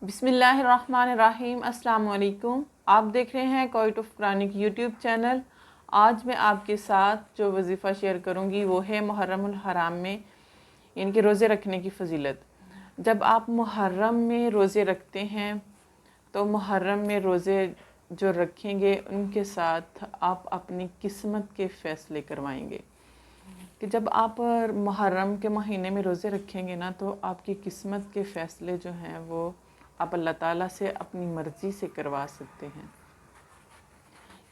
بسم اللہ الرحمن الرحیم۔ السلام علیکم۔ آپ دیکھ رہے ہیں quit of Quranic YouTube channel. آج میں آپ کے ساتھ جو وظیفہ شیئر کروں گی وہ ہے محرم الحرام میں ان کے روزے رکھنے کی فضیلت۔ جب آپ محرم میں روزے رکھتے ہیں تو محرم میں روزے جو رکھیں گے ان کے ساتھ آپ اپنی قسمت کے فیصلے کروائیں گے کہ جب آپ محرم کے مہینے میں روزے رکھیں گے نا تو آپ کی قسمت کے فیصلے جو ہیں وہ آپ اللہ تعالیٰ سے اپنی مرضی سے کروا سکتے ہیں۔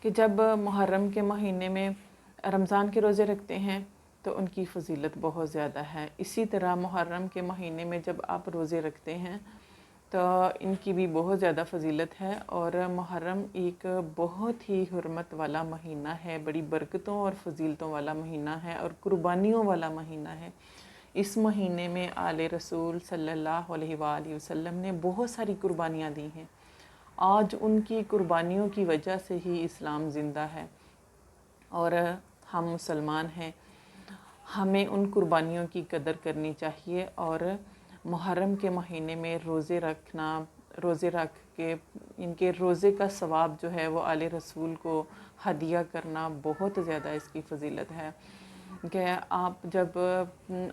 کہ جب محرم کے مہینے میں رمضان کے روزے رکھتے ہیں تو ان کی فضیلت بہت زیادہ ہے۔ اسی طرح محرم کے مہینے میں جب آپ روزے رکھتے ہیں تو ان کی بھی بہت زیادہ فضیلت ہے، اور محرم ایک بہت ہی حرمت والا مہینہ ہے، بڑی برکتوں اور فضیلتوں والا مہینہ ہے اور قربانیوں والا مہینہ ہے۔ اس مہینے میں آل رسول صلی اللہ علیہ وآلہ وسلم نے بہت ساری قربانیاں دی ہیں۔ آج ان کی قربانیوں کی وجہ سے ہی اسلام زندہ ہے اور ہم مسلمان ہیں۔ ہمیں ان قربانیوں کی قدر کرنی چاہیے اور محرم کے مہینے میں روزے رکھ کے ان کے روزے کا ثواب جو ہے وہ آل رسول کو ہدیہ کرنا بہت زیادہ اس کی فضیلت ہے کہ آپ جب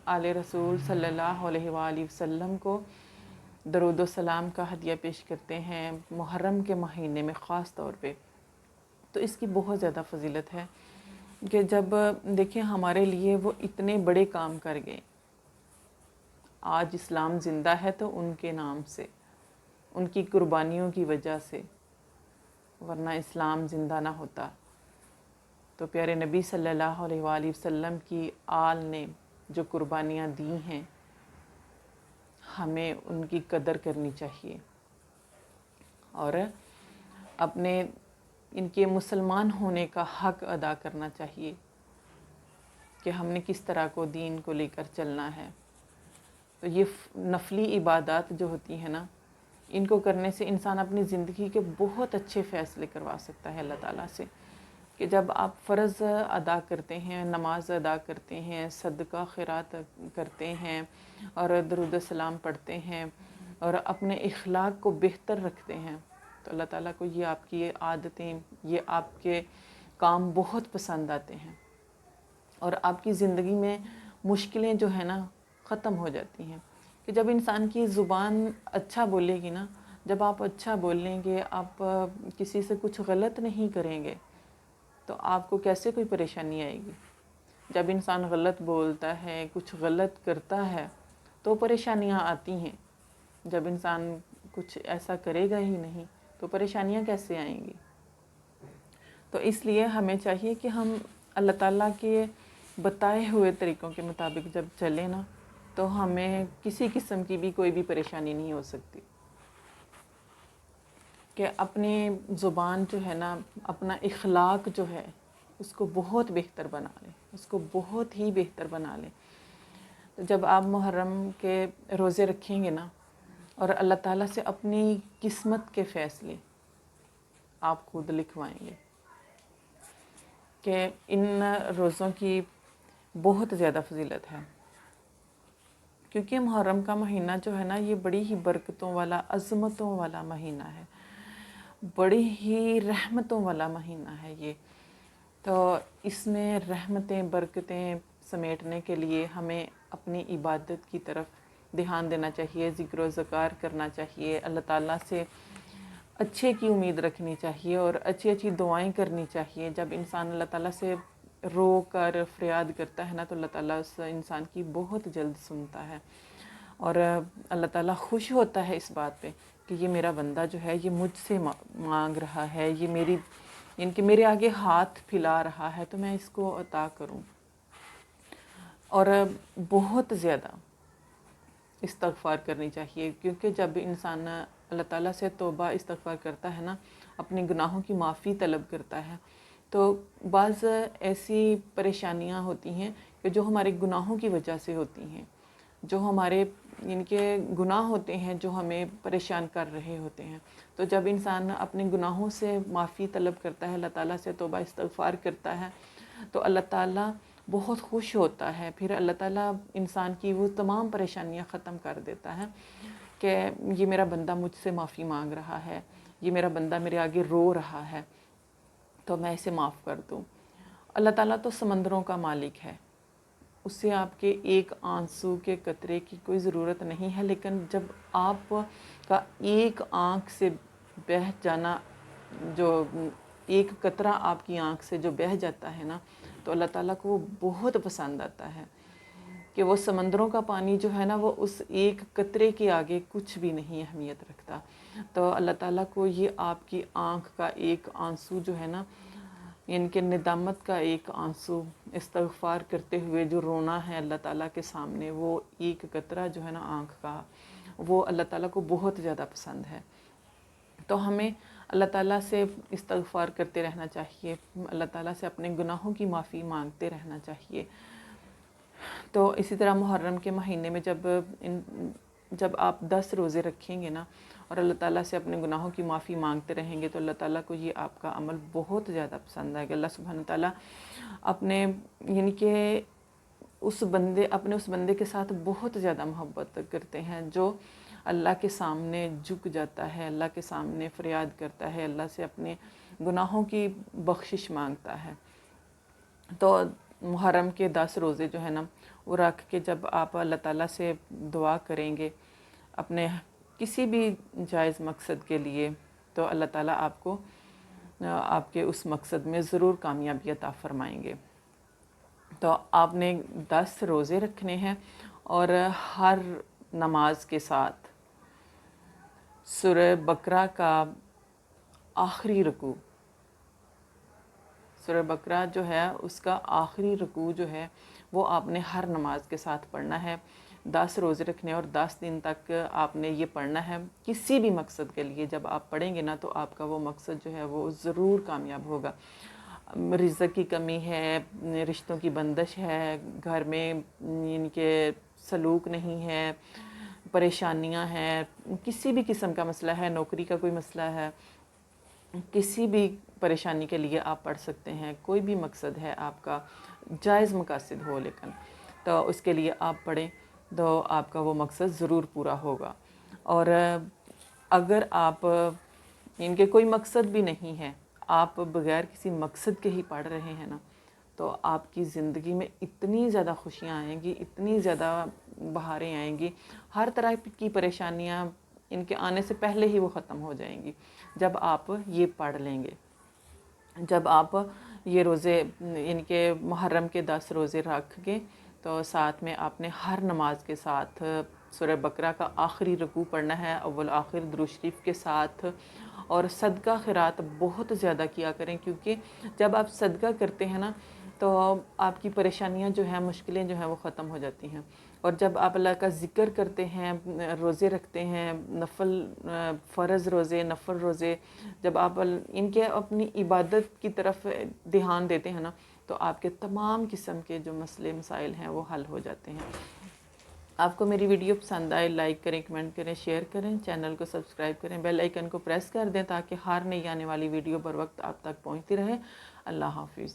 آل رسول صلی اللہ علیہ وآلہ وسلم کو درود و سلام کا ہدیہ پیش کرتے ہیں محرم کے مہینے میں خاص طور پہ، تو اس کی بہت زیادہ فضیلت ہے کہ جب دیکھیں ہمارے لیے وہ اتنے بڑے کام کر گئے۔ آج اسلام زندہ ہے تو ان کے نام سے، ان کی قربانیوں کی وجہ سے، ورنہ اسلام زندہ نہ ہوتا۔ تو پیارے نبی صلی اللہ علیہ وآلہ وسلم کی آل نے جو قربانیاں دی ہیں ہمیں ان کی قدر کرنی چاہیے اور اپنے ان کے مسلمان ہونے کا حق ادا کرنا چاہیے کہ ہم نے کس طرح کو دین کو لے کر چلنا ہے۔ تو یہ نفلی عبادات جو ہوتی ہیں نا، ان کو کرنے سے انسان اپنی زندگی کے بہت اچھے فیصلے کروا سکتا ہے اللہ تعالیٰ سے۔ کہ جب آپ فرض ادا کرتے ہیں، نماز ادا کرتے ہیں، صدقہ خیرات کرتے ہیں اور درود السلام پڑھتے ہیں اور اپنے اخلاق کو بہتر رکھتے ہیں تو اللہ تعالیٰ کو یہ آپ کی عادتیں، یہ آپ کے کام بہت پسند آتے ہیں اور آپ کی زندگی میں مشکلیں جو ہیں نا ختم ہو جاتی ہیں۔ کہ جب انسان کی زبان اچھا بولے گی نا، جب آپ اچھا بولیں گے، آپ کسی سے کچھ غلط نہیں کریں گے تو آپ کو کیسے کوئی پریشانی آئے گی۔ جب انسان غلط بولتا ہے، کچھ غلط کرتا ہے تو پریشانیاں آتی ہیں۔ جب انسان کچھ ایسا کرے گا ہی نہیں تو پریشانیاں کیسے آئیں گی۔ تو اس لیے ہمیں چاہیے کہ ہم اللہ تعالیٰ کے بتائے ہوئے طریقوں کے مطابق جب چلیں نا تو ہمیں کسی قسم کی بھی کوئی بھی پریشانی نہیں ہو سکتی۔ کہ اپنی زبان جو ہے نا، اپنا اخلاق جو ہے اس کو بہت بہتر بنا لیں، اس کو بہت ہی بہتر بنا لیں۔ تو جب آپ محرم کے روزے رکھیں گے نا اور اللہ تعالیٰ سے اپنی قسمت کے فیصلے آپ خود لکھوائیں گے کہ ان روزوں کی بہت زیادہ فضیلت ہے، کیونکہ محرم کا مہینہ جو ہے نا یہ بڑی ہی برکتوں والا، عظمتوں والا مہینہ ہے، بڑی ہی رحمتوں والا مہینہ ہے یہ۔ تو اس میں رحمتیں، برکتیں سمیٹنے کے لیے ہمیں اپنی عبادت کی طرف دھیان دینا چاہیے، ذکر و اذکار کرنا چاہیے، اللہ تعالیٰ سے اچھے کی امید رکھنی چاہیے اور اچھی اچھی دعائیں کرنی چاہیے۔ جب انسان اللہ تعالیٰ سے رو کر فریاد کرتا ہے نا تو اللہ تعالیٰ اس انسان کی بہت جلد سنتا ہے اور اللہ تعالیٰ خوش ہوتا ہے اس بات پہ کہ یہ میرا بندہ جو ہے یہ مجھ سے مانگ رہا ہے، یہ میرے آگے ہاتھ پھیلا رہا ہے تو میں اس کو عطا کروں۔ اور بہت زیادہ استغفار کرنی چاہیے، کیونکہ جب انسان اللہ تعالیٰ سے توبہ استغفار کرتا ہے نا، اپنے گناہوں کی معافی طلب کرتا ہے تو بعض ایسی پریشانیاں ہوتی ہیں کہ جو ہمارے گناہوں کی وجہ سے ہوتی ہیں، جو ہمارے ان کے گناہ ہوتے ہیں جو ہمیں پریشان کر رہے ہوتے ہیں۔ تو جب انسان اپنے گناہوں سے معافی طلب کرتا ہے، اللہ تعالیٰ سے توبہ استغفار کرتا ہے تو اللہ تعالیٰ بہت خوش ہوتا ہے، پھر اللہ تعالیٰ انسان کی وہ تمام پریشانیاں ختم کر دیتا ہے کہ یہ میرا بندہ مجھ سے معافی مانگ رہا ہے، یہ میرا بندہ میرے آگے رو رہا ہے، تو میں اسے معاف کر دوں۔ اللہ تعالیٰ تو سمندروں کا مالک ہے، اس سے آپ کے ایک آنسو کے قطرے کی کوئی ضرورت نہیں ہے، لیکن جب آپ کا ایک آنکھ سے بہہ جانا، جو ایک قطرہ آپ کی آنکھ سے جو بہہ جاتا ہے نا، تو اللہ تعالیٰ کو وہ بہت پسند آتا ہے کہ وہ سمندروں کا پانی جو ہے نا وہ اس ایک قطرے کے آگے کچھ بھی نہیں اہمیت رکھتا۔ تو اللہ تعالیٰ کو یہ آپ کی آنکھ کا ایک آنسو جو ہے نا، ان کے ندامت کا ایک آنسو استغفار کرتے ہوئے جو رونا ہے اللہ تعالیٰ کے سامنے، وہ ایک قطرہ جو ہے نا آنکھ کا، وہ اللہ تعالیٰ کو بہت زیادہ پسند ہے۔ تو ہمیں اللہ تعالیٰ سے استغفار کرتے رہنا چاہیے، اللہ تعالیٰ سے اپنے گناہوں کی معافی مانگتے رہنا چاہیے۔ تو اسی طرح محرم کے مہینے میں جب آپ 10 روزے رکھیں گے نا اور اللہ تعالیٰ سے اپنے گناہوں کی معافی مانگتے رہیں گے، تو اللہ تعالیٰ کو یہ آپ کا عمل بہت زیادہ پسند آئے گا۔ اللہ سبحانہ تعالیٰ اپنے یعنی کہ اپنے اس بندے کے ساتھ بہت زیادہ محبت کرتے ہیں جو اللہ کے سامنے جھک جاتا ہے، اللہ کے سامنے فریاد کرتا ہے، اللہ سے اپنے گناہوں کی بخشش مانگتا ہے۔ تو محرم کے 10 روزے جو ہے نا وہ رکھ کے جب آپ اللہ تعالیٰ سے دعا کریں گے اپنے کسی بھی جائز مقصد کے لیے، تو اللہ تعالیٰ آپ کو آپ کے اس مقصد میں ضرور کامیابی عطا فرمائیں گے۔ تو آپ نے 10 روزے رکھنے ہیں اور ہر نماز کے ساتھ سورہ بقرہ کا آخری رکوع، سورہ بقرہ جو ہے اس کا آخری رکوع جو ہے وہ آپ نے ہر نماز کے ساتھ پڑھنا ہے۔ 10 روزے رکھنے اور 10 دن تک آپ نے یہ پڑھنا ہے کسی بھی مقصد کے لیے۔ جب آپ پڑھیں گے نا تو آپ کا وہ مقصد جو ہے وہ ضرور کامیاب ہوگا۔ رزق کی کمی ہے، رشتوں کی بندش ہے، گھر میں ان کے سلوک نہیں ہے، پریشانیاں ہیں، کسی بھی قسم کا مسئلہ ہے، نوکری کا کوئی مسئلہ ہے، کسی بھی پریشانی کے لیے آپ پڑھ سکتے ہیں۔ کوئی بھی مقصد ہے آپ کا، جائز مقاصد ہو لیکن، تو اس کے لیے آپ پڑھیں تو آپ کا وہ مقصد ضرور پورا ہوگا۔ اور اگر آپ ان کے کوئی مقصد بھی نہیں ہے، آپ بغیر کسی مقصد کے ہی پڑھ رہے ہیں نا، تو آپ کی زندگی میں اتنی زیادہ خوشیاں آئیں گی، اتنی زیادہ بہاریں آئیں گی، ہر طرح کی پریشانیاں ان کے آنے سے پہلے ہی وہ ختم ہو جائیں گی جب آپ یہ پڑھ لیں گے۔ جب آپ یہ روزے ان کے محرم کے 10 روزے رکھ کے، تو ساتھ میں آپ نے ہر نماز کے ساتھ سورہ بقرہ کا آخری رکوع پڑھنا ہے، اول آخر درود شریف کے ساتھ، اور صدقہ خیرات بہت زیادہ کیا کریں، کیونکہ جب آپ صدقہ کرتے ہیں نا تو آپ کی پریشانیاں جو ہیں، مشکلیں جو ہیں وہ ختم ہو جاتی ہیں۔ اور جب آپ اللہ کا ذکر کرتے ہیں، روزے رکھتے ہیں، فرض روزے، نفل روزے، جب آپ ان کے اپنی عبادت کی طرف دھیان دیتے ہیں نا، تو آپ کے تمام قسم کے جو مسئلے مسائل ہیں وہ حل ہو جاتے ہیں۔ آپ کو میری ویڈیو پسند آئے، لائک کریں، کمنٹ کریں، شیئر کریں، چینل کو سبسکرائب کریں، بیل آئیکن کو پریس کر دیں تاکہ ہر نئی آنے والی ویڈیو بر وقت آپ تک پہنچتی رہے۔ اللہ حافظ۔